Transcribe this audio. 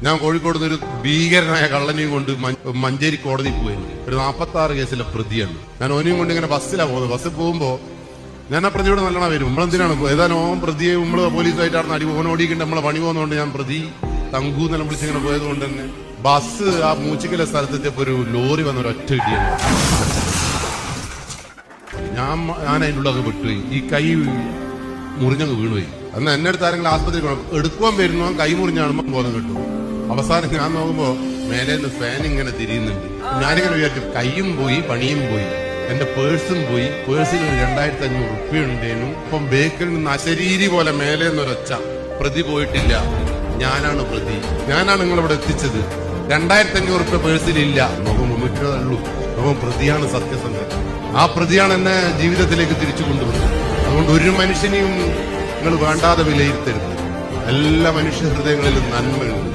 ഞാൻ കോഴിക്കോട് നിന്ന് ഒരു ഭീകരനായ കള്ളനെയും കൊണ്ട് മഞ്ചേരി കോടതി പോയിരുന്നു. ഒരു 46 കേസിലെ പ്രതിയാണ്. ഞാൻ ഓനെയും കൊണ്ട് ഇങ്ങനെ ബസ്സിലാണ് പോകുന്നത്. ബസ്സിൽ പോകുമ്പോ ഞാൻ ആ പ്രതിയോട് നല്ലോണം വരും. നമ്മളെന്തിനാണ് ഏതാനും ഓൻ പ്രതിയെ നമ്മള് പോലീസുമായിട്ടാണ് അടി ഓടിക്കേണ്ട നമ്മളെ പണി പോകുന്നതുകൊണ്ട് ഞാൻ പ്രതി തങ്കു എന്നെല്ലാം വിളിച്ചിങ്ങനെ പോയത് കൊണ്ട് തന്നെ ബസ് ആ മൂച്ചിക്കലെ സ്ഥലത്തെത്തിയപ്പോ ഒരു ലോറി വന്ന ഒരൊറ്റ ഇടിയാണ്. ഞാൻ അതിൻ്റെ ഉള്ളൊക്കെ വിട്ടുപോയി. ഈ കൈ മുറിഞ്ഞങ്ങ് വീണുപോയി. അന്ന് എന്നെ അടുത്ത് ആരെങ്കിലും ആസ്പത്രി എടുക്കുവാൻ വരുന്നു, കൈ മുറിഞ്ഞാണുമ്പോൾ ബോധം കിട്ടും. അവസാനം ഞാൻ നോക്കുമ്പോ മേലെ നിന്ന് ഫാൻ ഇങ്ങനെ തിരിയുന്നുണ്ട്. ഞാനിങ്ങനെ വിചാരിച്ചു കൈയും പോയി പണിയും പോയി, എന്റെ പേഴ്സും പോയി. പേഴ്സിൽ ഒരു 2500 റുപ്യ ഉണ്ടേനു. ഇപ്പം ബേക്കിൽ നിന്ന് അശരീരി പോലെ മേലെ നിന്നൊരൊച്ച, പ്രതി പോയിട്ടില്ല, ഞാനാണ് പ്രതി, ഞാനാണ് നിങ്ങളിവിടെ എത്തിച്ചത്, 2500 റുപ്യ പേഴ്സിലില്ല. നോക്കുമ്പോൾ 320 നോക്കുമ്പോൾ പ്രതിയാണ് സത്യസന്ധൻ. ആ പ്രതിയാണ് എന്നെ ജീവിതത്തിലേക്ക് തിരിച്ചു കൊണ്ടുവന്നത്. അതുകൊണ്ട് ഒരു മനുഷ്യനെയും നിങ്ങൾ വേണ്ടാതെ വിലയിരുത്തരുത്. എല്ലാ മനുഷ്യ ഹൃദയങ്ങളിലും നന്മയുണ്ട്.